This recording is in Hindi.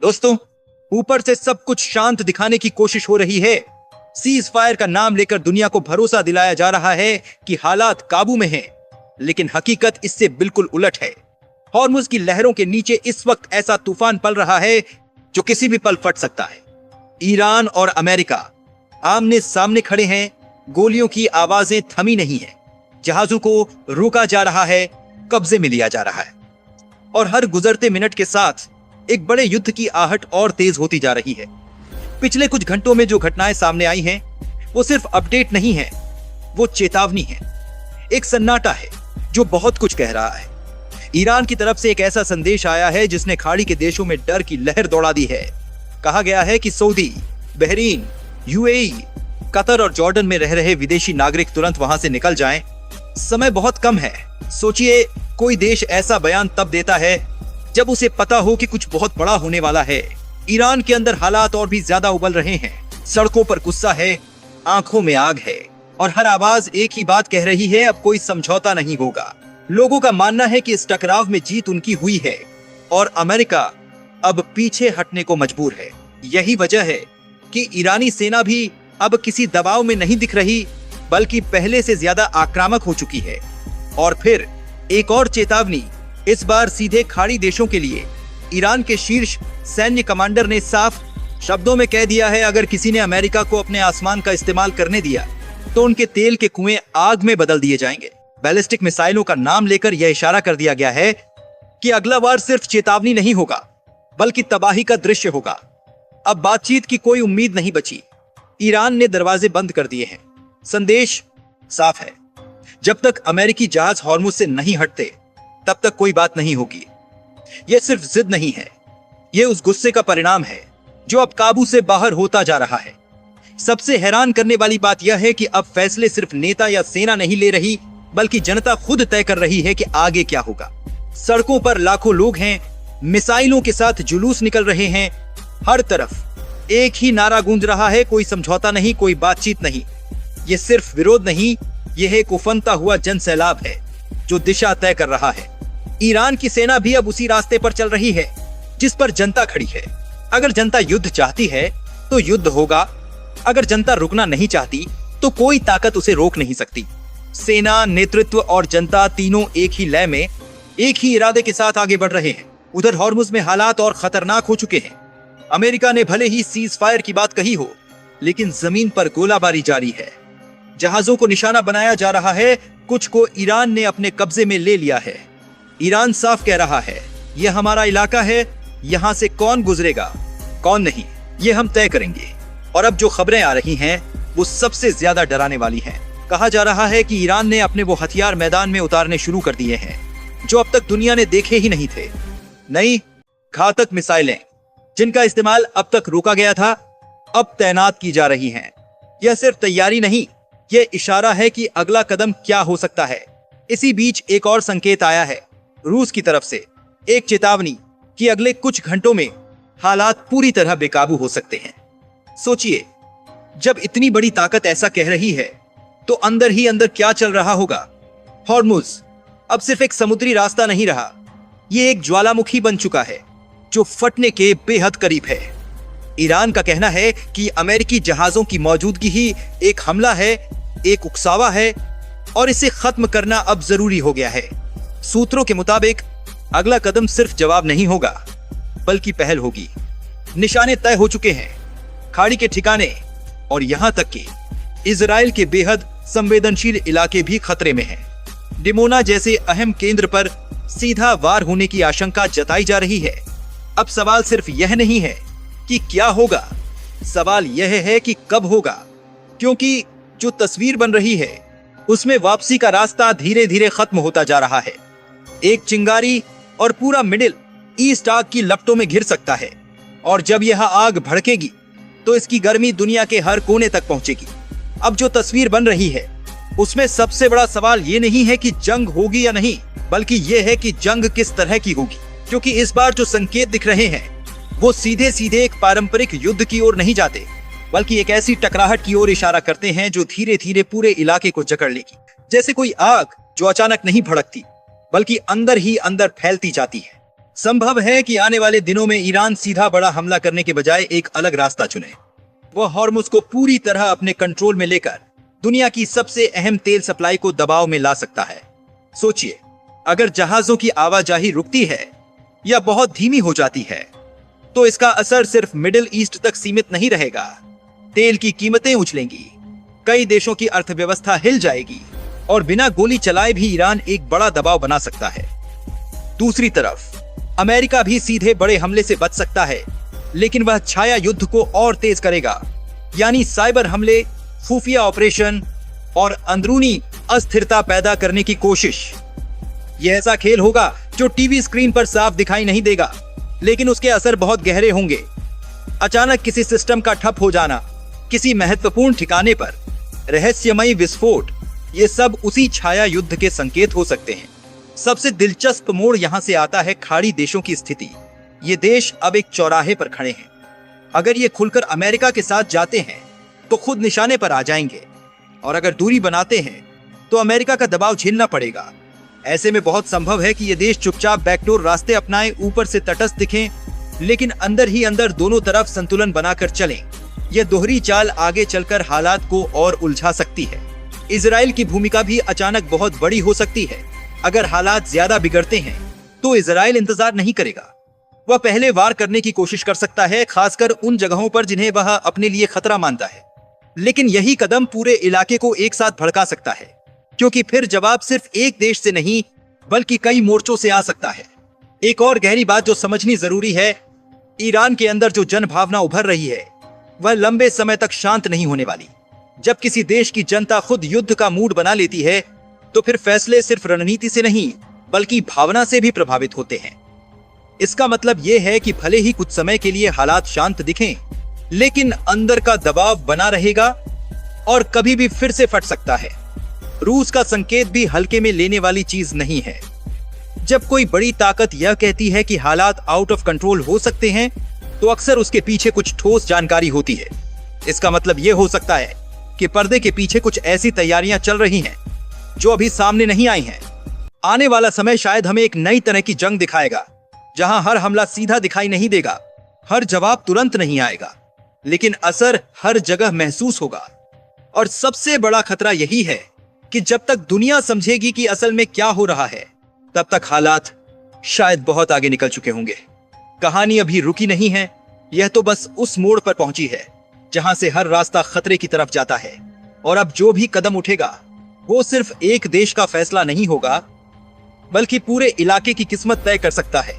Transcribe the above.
दोस्तों, ऊपर से सब कुछ शांत दिखाने की कोशिश हो रही है। सीज फायर का नाम लेकर दुनिया को भरोसा दिलाया जा रहा है कि हालात काबू में हैं, लेकिन हकीकत इससे बिल्कुल उलट है। हॉर्मुज की लहरों के नीचे इस वक्त ऐसा तूफान पल रहा है जो किसी भी पल फट सकता है। ईरान और अमेरिका आमने सामने खड़े हैं, गोलियों की आवाजें थमी नहीं है, जहाजों को रोका जा रहा है, कब्जे में लिया जा रहा है, और हर गुजरते मिनट के साथ एक बड़े युद्ध की आहट और तेज होती जा रही है। पिछले कुछ घंटों में जो घटनाएं सामने आई हैं, वो सिर्फ अपडेट नहीं है, वो चेतावनी है। एक सन्नाटा है जो बहुत कुछ कह रहा है। ईरान की तरफ से एक ऐसा संदेश आया है जिसने खाड़ी के देशों में डर की लहर दौड़ा दी है। कहा गया है कि सऊदी, बहरीन, यूएई, कतर और जॉर्डन में रह रहे विदेशी नागरिक तुरंत वहां से निकल जाएं। समय बहुत कम है। सोचिए, कोई देश ऐसा बयान तब देता है जब उसे पता हो कि कुछ बहुत बड़ा होने वाला है। ईरान के अंदर हालात और भी ज्यादा उबल रहे हैं। सड़कों पर गुस्सा है, आंखों में आग है, और हर आवाज एक ही बात कह रही है, अब कोई समझौता नहीं होगा। लोगों का मानना है कि इस टकराव में जीत उनकी हुई है और अमेरिका अब पीछे हटने को मजबूर है। यही वजह है कि ईरानी सेना भी अब किसी दबाव में नहीं दिख रही, बल्कि पहले से ज्यादा आक्रामक हो चुकी है। और फिर एक और चेतावनी, इस बार सीधे खाड़ी देशों के लिए। ईरान के शीर्ष सैन्य कमांडर ने साफ शब्दों में कह दिया है, अगर किसी ने अमेरिका को अपने आसमान का इस्तेमाल करने दिया तो उनके तेल के कुएं आग में बदल दिए जाएंगे। बैलिस्टिक मिसाइलों का नाम लेकर यह इशारा कर दिया गया है कि अगला बार सिर्फ चेतावनी नहीं होगा, बल्कि तबाही का दृश्य होगा। अब बातचीत की कोई उम्मीद नहीं बची। ईरान ने दरवाजे बंद कर दिए हैं। संदेश साफ है, जब तक अमेरिकी जहाज हॉर्मुज से नहीं हटते तब तक कोई बात नहीं होगी। यह सिर्फ जिद नहीं है, यह उस गुस्से का परिणाम है जो अब काबू से बाहर होता जा रहा है। सबसे हैरान करने वाली बात यह है कि अब फैसले सिर्फ नेता या सेना नहीं ले रही, बल्कि जनता खुद तय कर रही है कि आगे क्या होगा। सड़कों पर लाखों लोग हैं, मिसाइलों के साथ जुलूस निकल रहे हैं। हर तरफ एक ही नारा गूंज रहा है, कोई समझौता नहीं, कोई बातचीत नहीं। यह सिर्फ विरोध नहीं, यह एक उफनता हुआ जन सैलाब है जो दिशा तय कर रहा है। ईरान की सेना भी अब उसी रास्ते पर चल रही है जिस पर जनता खड़ी है। अगर जनता युद्ध चाहती है तो युद्ध होगा। अगर जनता रुकना नहीं चाहती तो कोई ताकत उसे रोक नहीं सकती। सेना, नेतृत्व और जनता तीनों एक ही लय में, एक ही इरादे के साथ आगे बढ़ रहे हैं। उधर हॉर्मुज में हालात और खतरनाक हो चुके हैं। अमेरिका ने भले ही सीज फायर की बात कही हो, लेकिन जमीन पर गोलाबारी जारी है। जहाजों को निशाना बनाया जा रहा है, कुछ को ईरान ने अपने कब्जे में ले लिया है। ईरान साफ कह रहा है, यह हमारा इलाका है, यहाँ से कौन गुजरेगा कौन नहीं, ये हम तय करेंगे। और अब जो खबरें आ रही हैं वो सबसे ज्यादा डराने वाली हैं। कहा जा रहा है कि ईरान ने अपने वो हथियार मैदान में उतारने शुरू कर दिए हैं जो अब तक दुनिया ने देखे ही नहीं थे। नई घातक मिसाइलें जिनका इस्तेमाल अब तक रोका गया था, अब तैनात की जा रही हैं। यह सिर्फ तैयारी नहीं, यह इशारा है कि अगला कदम क्या हो सकता है। इसी बीच एक और संकेत आया है रूस की तरफ से, एक चेतावनी कि अगले कुछ घंटों में हालात पूरी तरह बेकाबू हो सकते हैं। सोचिए, जब इतनी बड़ी ताकत ऐसा कह रही है तो अंदर ही अंदर क्या चल रहा होगा। हॉर्मुज अब सिर्फ एक समुद्री रास्ता नहीं रहा, यह एक ज्वालामुखी बन चुका है जो फटने के बेहद करीब है। ईरान का कहना है कि अमेरिकी जहाजों की मौजूदगी ही एक हमला है, एक उकसावा है, और इसे खत्म करना अब जरूरी हो गया है। सूत्रों के मुताबिक अगला कदम सिर्फ जवाब नहीं होगा, बल्कि पहल होगी। निशाने तय हो चुके हैं, खाड़ी के ठिकाने, और यहां तक कि इजराइल के बेहद संवेदनशील इलाके भी खतरे में हैं। डिमोना जैसे अहम केंद्र पर सीधा वार होने की आशंका जताई जा रही है। अब सवाल सिर्फ यह नहीं है कि क्या होगा, सवाल यह है कि कब होगा, क्योंकि जो तस्वीर बन रही है उसमें वापसी का रास्ता धीरे धीरे खत्म होता जा रहा है। एक चिंगारी और पूरा मिडिल ईस्ट आग की लपटों में घिर सकता है, और जब यह आग भड़केगी तो इसकी गर्मी दुनिया के हर कोने तक पहुंचेगी। अब जो तस्वीर बन रही है उसमें सबसे बड़ा सवाल ये नहीं है कि जंग होगी या नहीं, बल्कि यह है कि जंग किस तरह की होगी। क्योंकि इस बार जो संकेत दिख रहे हैं वो सीधे सीधे एक पारंपरिक युद्ध की ओर नहीं जाते, बल्कि एक ऐसी टकराहट की ओर इशारा करते हैं जो धीरे धीरे पूरे इलाके को जकड़ लेगी। जैसे कोई आग जो अचानक नहीं भड़कती, बल्कि अंदर ही अंदर फैलती जाती है। संभव है कि आने वाले दिनों में ईरान सीधा बड़ा हमला करने के बजाय एक अलग रास्ता चुने। वह हॉर्मुज को पूरी तरह अपने कंट्रोल में लेकर दुनिया की सबसे अहम तेल सप्लाई को दबाव में ला सकता है। सोचिए, अगर जहाजों की आवाजाही रुकती है या बहुत धीमी हो जाती है तो इसका असर सिर्फ मिडिल ईस्ट तक सीमित नहीं रहेगा। तेल की कीमतें उछलेंगी, कई देशों की अर्थव्यवस्था हिल जाएगी और बिना गोली चलाए भी ईरान एक बड़ा दबाव बना सकता है। दूसरी तरफ अमेरिका भी सीधे बड़े हमले से बच सकता है, लेकिन वह छाया युद्ध को और तेज करेगा, यानी साइबर हमले, खुफिया ऑपरेशन और अंदरूनी अस्थिरता पैदा करने की कोशिश। यह ऐसा खेल होगा जो टीवी स्क्रीन पर साफ दिखाई नहीं देगा, लेकिन उसके असर बहुत गहरे होंगे। अचानक किसी सिस्टम का ठप हो जाना, किसी महत्वपूर्ण ठिकाने पर रहस्यमयी विस्फोट, ये सब उसी छाया युद्ध के संकेत हो सकते हैं। सबसे दिलचस्प मोड़ यहाँ से आता है खाड़ी देशों की स्थिति। ये देश अब एक चौराहे पर खड़े हैं। अगर ये खुलकर अमेरिका के साथ जाते हैं तो खुद निशाने पर आ जाएंगे, और अगर दूरी बनाते हैं तो अमेरिका का दबाव झेलना पड़ेगा। ऐसे में बहुत संभव है कि ये देश चुपचाप बैकडोर रास्ते अपनाएं, ऊपर से तटस्थ दिखें, लेकिन अंदर ही अंदर दोनों तरफ संतुलन बनाकर चलें। यह दोहरी चाल आगे चलकर हालात को और उलझा सकती है। इजराइल की भूमिका भी अचानक बहुत बड़ी हो सकती है। अगर हालात ज्यादा बिगड़ते हैं तो इजराइल इंतजार नहीं करेगा। वह पहले वार करने की कोशिश कर सकता है, खासकर उन जगहों पर जिन्हें वह अपने लिए खतरा मानता है। लेकिन यही कदम पूरे इलाके को एक साथ भड़का सकता है, क्योंकि फिर जवाब सिर्फ एक देश से नहीं बल्कि कई मोर्चों से आ सकता है। एक और गहरी बात जो समझनी जरूरी है, ईरान के अंदर जो जन भावना उभर रही है वह लंबे समय तक शांत नहीं होने वाली। जब किसी देश की जनता खुद युद्ध का मूड बना लेती है तो फिर फैसले सिर्फ रणनीति से नहीं बल्कि भावना से भी प्रभावित होते हैं। इसका मतलब यह है कि भले ही कुछ समय के लिए हालात शांत दिखें, लेकिन अंदर का दबाव बना रहेगा और कभी भी फिर से फट सकता है। रूस का संकेत भी हल्के में लेने वाली चीज नहीं है। जब कोई बड़ी ताकत यह कहती है कि हालात आउट ऑफ कंट्रोल हो सकते हैं तो अक्सर उसके पीछे कुछ ठोस जानकारी होती है। इसका मतलब यह हो सकता है कि पर्दे के पीछे कुछ ऐसी तैयारियां चल रही हैं जो अभी सामने नहीं आई हैं। आने वाला समय शायद हमें एक नई तरह की जंग दिखाएगा, जहां हर हमला सीधा दिखाई नहीं देगा, हर जवाब तुरंत नहीं आएगा, लेकिन असर हर जगह महसूस होगा। और सबसे बड़ा खतरा यही है कि जब तक दुनिया समझेगी कि असल में क्या हो रहा है, तब तक हालात शायद बहुत आगे निकल चुके होंगे। कहानी अभी रुकी नहीं है, यह तो बस उस मोड़ पर पहुंची है जहां से हर रास्ता खतरे की तरफ जाता है। और अब जो भी कदम उठेगा वो सिर्फ एक देश का फैसला नहीं होगा, बल्कि पूरे इलाके की किस्मत तय कर सकता है।